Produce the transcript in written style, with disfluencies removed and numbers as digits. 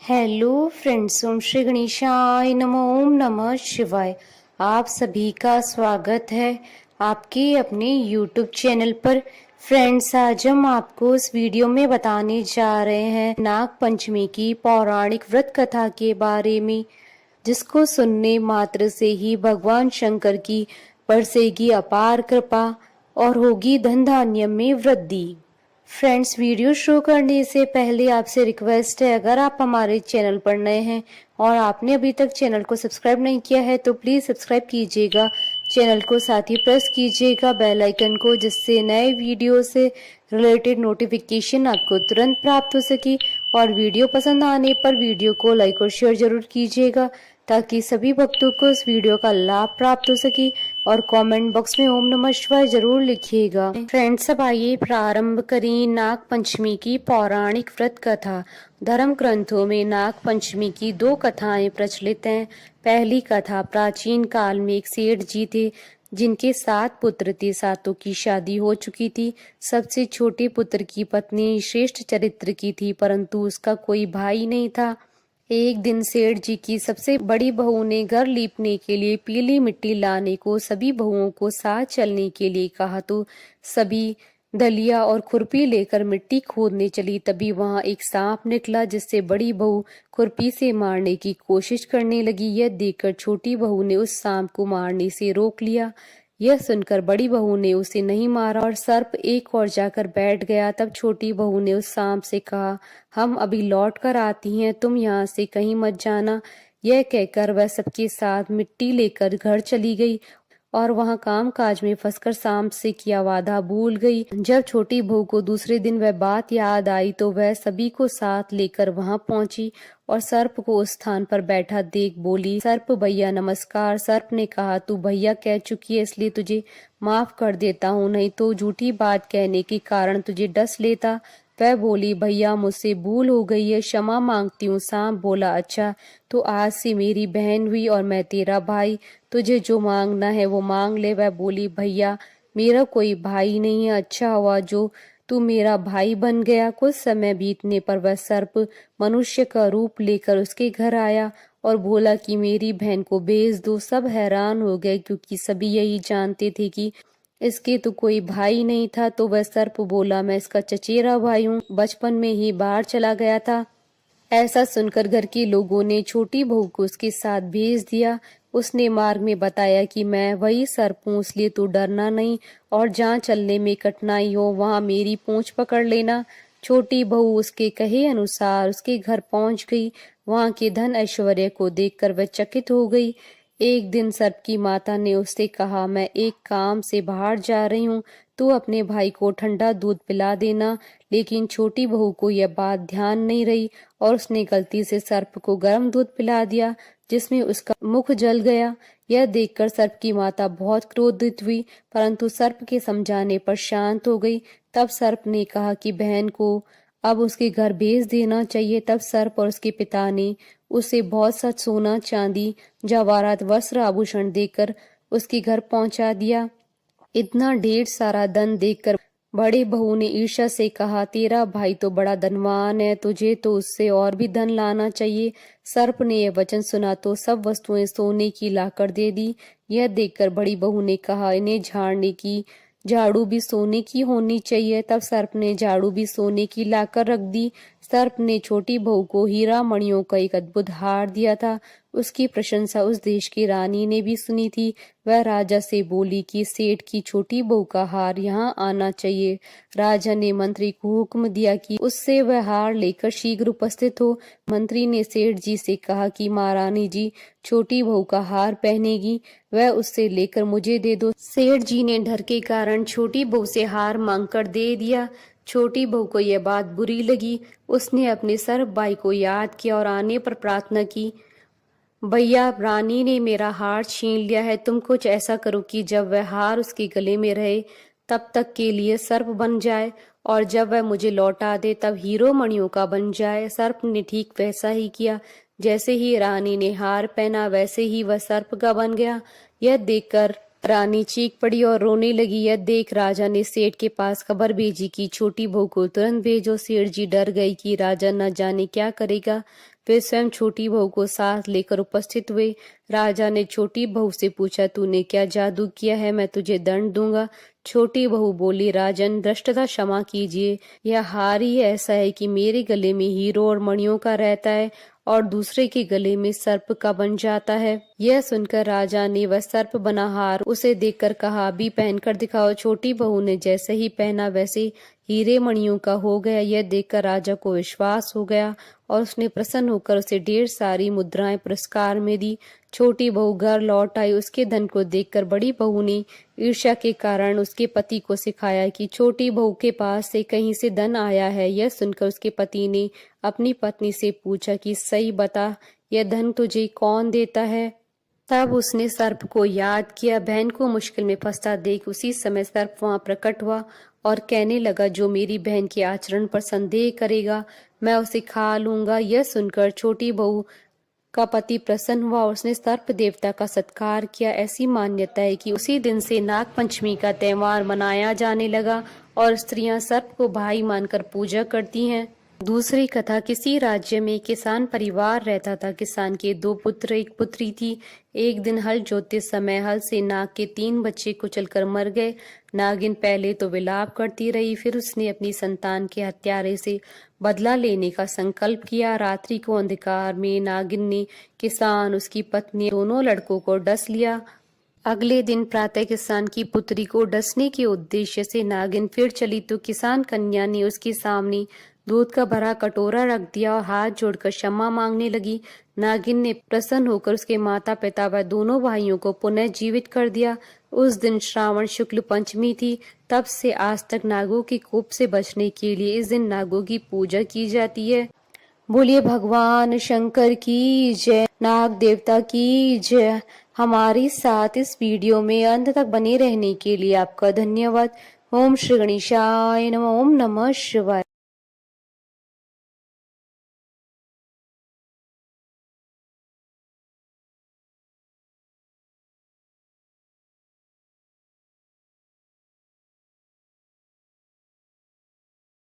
Hello friends, ओम श्री गणेशाय नमः। ओम नमः शिवाय। आप सभी का स्वागत है आपके अपने यूट्यूब चैनल पर। फ्रेंड्स, आज हम आपको इस वीडियो में बताने जा रहे हैं नाग पंचमी की पौराणिक व्रत कथा के बारे में, जिसको सुनने मात्र से ही भगवान शंकर की बरसेगी अपार कृपा और होगी धन धान्य में वृद्धि। फ्रेंड्स, वीडियो शुरू करने से पहले आपसे रिक्वेस्ट है, अगर आप हमारे चैनल पर नए हैं और आपने अभी तक चैनल को सब्सक्राइब नहीं किया है तो प्लीज सब्सक्राइब कीजिएगा चैनल को, साथ ही प्रेस कीजिएगा बेल आइकन को, जिससे नए वीडियो से रिलेटेड नोटिफिकेशन आपको तुरंत प्राप्त हो सके। और वीडियो पसंद आने पर वीडियो को लाइक और शेयर जरूर कीजिएगा ताकि सभी भक्तों को इस वीडियो का लाभ प्राप्त हो सके। और कमेंट बॉक्स में ओम नमः शिवाय जरूर लिखिएगा। फ्रेंड्स, अब आइए प्रारंभ करें नाग पंचमी की पौराणिक व्रत कथा। धर्म ग्रंथों में नाग पंचमी की दो कथाएं प्रचलित हैं। पहली कथा, प्राचीन काल में एक सेठ जी थे जिनके 7 पुत्र थे। सातों की शादी हो चुकी थी। सबसे छोटे पुत्र की पत्नी श्रेष्ठ चरित्र की थी, परंतु उसका कोई भाई नहीं था। एक दिन सेठ जी की सबसे बड़ी बहू ने घर लीपने के लिए पीली मिट्टी लाने को सभी बहुओं को साथ चलने के लिए कहा, तो सभी दलिया और खुरपी लेकर मिट्टी खोदने चली। तभी वहां एक सांप निकला, जिससे बड़ी बहू खुरपी से मारने की कोशिश करने लगी। यह देखकर छोटी बहू ने उस सांप को मारने से रोक लिया। यह सुनकर बड़ी बहू ने उसे नहीं मारा और सर्प एक और जाकर बैठ गया। तब छोटी बहू ने उस सांप से कहा, हम अभी लौट कर आती हैं, तुम यहाँ से कहीं मत जाना। यह कहकर वह सबके साथ मिट्टी लेकर घर चली गई और वहां काम काज में फंसकर सांप से किया वादा भूल गई। जब छोटी बहू को दूसरे दिन वह बात याद आई तो वह सभी को साथ लेकर वहां पहुंची और सर्प को उस स्थान पर बैठा देख बोली, सर्प भैया नमस्कार। सर्प ने कहा, तू भैया कह चुकी है इसलिए तुझे माफ कर देता हूँ, नहीं तो झूठी बात कहने के कारण तुझे डस लेता। वह बोली, भैया मुझसे भूल हो गई है, क्षमा मांगती हूँ। सांप बोला, अच्छा तो आज से मेरी बहन हुई और मैं तेरा भाई, तुझे जो मांगना है वो मांग ले। वह बोली, भैया मेरा कोई भाई नहीं है, अच्छा हुआ जो तू मेरा भाई बन गया। कुछ समय बीतने पर वह सर्प मनुष्य का रूप लेकर उसके घर आया और बोला कि मेरी बहन को भेज दो। सब हैरान हो गए क्योंकि सभी यही जानते थे कि इसके तो कोई भाई नहीं था। तो वह सर्प बोला, मैं इसका चचेरा भाई हूँ, बचपन में ही बाहर चला गया था। ऐसा सुनकर घर के लोगों ने छोटी बहू को उसके साथ भेज दिया। उसने मार्ग में बताया कि मैं वही सर्प हूँ, इसलिए तू डरना नहीं और जहाँ चलने में कठिनाई हो वहां मेरी पूंछ पकड़ लेना। छोटी बहू उसके कहे अनुसार उसके घर पहुंच गई। वहां के धन ऐश्वर्य को देखकर वह चकित हो गई। एक दिन सर्प की माता ने उससे कहा, मैं एक काम से बाहर जा रही हूँ, तू अपने भाई को ठंडा दूध पिला देना। लेकिन छोटी बहू को यह बात ध्यान नहीं रही और उसने गलती से सर्प को गर्म दूध पिला दिया, जिसमें उसका मुख जल गया। यह देखकर सर्प की माता बहुत क्रोधित हुई, परंतु सर्प के समझाने पर शांत हो गई। तब सर्प ने कहा कि बहन को अब उसके घर भेज देना चाहिए। तब सर्प और उसके पिता ने उसे बहुत सा सोना चांदी जवाहरात वस्त्र आभूषण देकर उसके घर पहुंचा दिया। इतना ढेर सारा धन देखकर बड़े बहू ने ईर्ष्या से कहा, तेरा भाई तो बड़ा धनवान है, तुझे तो उससे और भी धन लाना चाहिए। सर्प ने यह वचन सुना तो सब वस्तुएं सोने की लाकर दे दी। यह देखकर बड़ी बहू ने कहा, इन्हें झाड़ने की झाड़ू भी सोने की होनी चाहिए। तब सर्प ने झाड़ू भी सोने की लाकर रख दी। सर्प ने छोटी बहू को हीरा मणियों का एक अद्भुत हार दिया था। उसकी प्रशंसा उस देश की रानी ने भी सुनी थी। वह राजा से बोली कि सेठ की छोटी बहू का हार यहाँ आना चाहिए। राजा ने मंत्री को हुक्म दिया कि उससे वह हार लेकर शीघ्र उपस्थित हो। मंत्री ने सेठ जी से कहा कि महारानी जी छोटी बहू का हार पहनेगी, वह उससे लेकर मुझे दे दो। सेठ जी ने डर के कारण छोटी बहू से हार मांगकर दे दिया। छोटी बहू को यह बात बुरी लगी। उसने अपने सर्प भाई को याद किया और आने पर प्रार्थना की, भैया रानी ने मेरा हार छीन लिया है, तुम कुछ ऐसा करो कि जब वह हार उसके गले में रहे तब तक के लिए सर्प बन जाए और जब वह मुझे लौटा दे तब हीरो मणियों का बन जाए। सर्प ने ठीक वैसा ही किया। जैसे ही रानी ने हार पहना वैसे ही वह सर्प का बन गया। यह देखकर रानी चीख पड़ी और रोने लगी। यह देख राजा ने सेठ के पास खबर भेजी कि छोटी बहू को तुरंत भेजो। सेठ जी डर गई कि राजा न जाने क्या करेगा। वे स्वयं छोटी बहू को साथ लेकर उपस्थित हुए। राजा ने छोटी बहू से पूछा, तूने क्या जादू किया है, मैं तुझे दंड दूंगा। छोटी बहू बोली, राजन धृष्टता क्षमा कीजिए, यह हार ही ऐसा है कि मेरे गले में हीरो और मणियों का रहता है और दूसरे के गले में सर्प का बन जाता है। यह सुनकर राजा ने वह सर्प बना हार उसे देखकर कहा, अभी पहनकर दिखाओ। छोटी बहू ने जैसे ही पहना वैसे हीरे मणियों का हो गया। यह देखकर राजा को विश्वास हो गया और उसने प्रसन्न होकर उसे ढेर सारी मुद्राएं पुरस्कार में दी। छोटी बहू घर लौट आई। उसके धन को देखकर बड़ी बहू ने ईर्ष्या के कारण उसके पति को सिखाया कि छोटी बहू के पास से कहीं से धन आया है। यह सुनकर उसके पति ने अपनी पत्नी से पूछा कि सही बता, यह धन तुझे कौन देता है। तब उसने सर्प को याद किया। बहन को मुश्किल में फंसता देख उसी समय सर्प वहां प्रकट हुआ और कहने लगा, जो मेरी बहन के आचरण पर संदेह करेगा मैं उसे खा लूंगा। यह सुनकर छोटी बहू का पति प्रसन्न हुआ और उसने सर्प देवता का सत्कार किया। ऐसी मान्यता है कि उसी दिन से नाग पंचमी का त्योहार मनाया जाने लगा और स्त्रियां सर्प को भाई मानकर पूजा करती हैं। दूसरी कथा, किसी राज्य में किसान परिवार रहता था। किसान के 2 पुत्र, 1 पुत्री थी। एक दिन हल जोतते समय हल से नाग के 3 बच्चे कुचलकर मर गए। नागिन पहले तो विलाप करती रही, फिर उसने अपनी संतान के हत्यारे से बदला लेने का संकल्प किया। रात्रि को अंधकार में नागिन ने किसान, उसकी पत्नी, दोनों लड़कों को डस लिया। अगले दिन प्रातः किसान की पुत्री को डसने के उद्देश्य से नागिन फिर चली तो किसान कन्या ने उसके सामने दूध का भरा कटोरा रख दिया और हाथ जोड़कर क्षमा मांगने लगी। नागिन ने प्रसन्न होकर उसके माता पिता व दोनों भाइयों को पुनः जीवित कर दिया। उस दिन श्रावण शुक्ल पंचमी थी। तब से आज तक नागों के कोप से बचने के लिए इस दिन नागों की पूजा की जाती है। बोलिए भगवान शंकर की जय, नाग देवता की जय। हमारे साथ इस वीडियो में अंत तक बने रहने के लिए आपका धन्यवाद। ओम श्री गणेशाय नमः। ओम नमः शिवाय।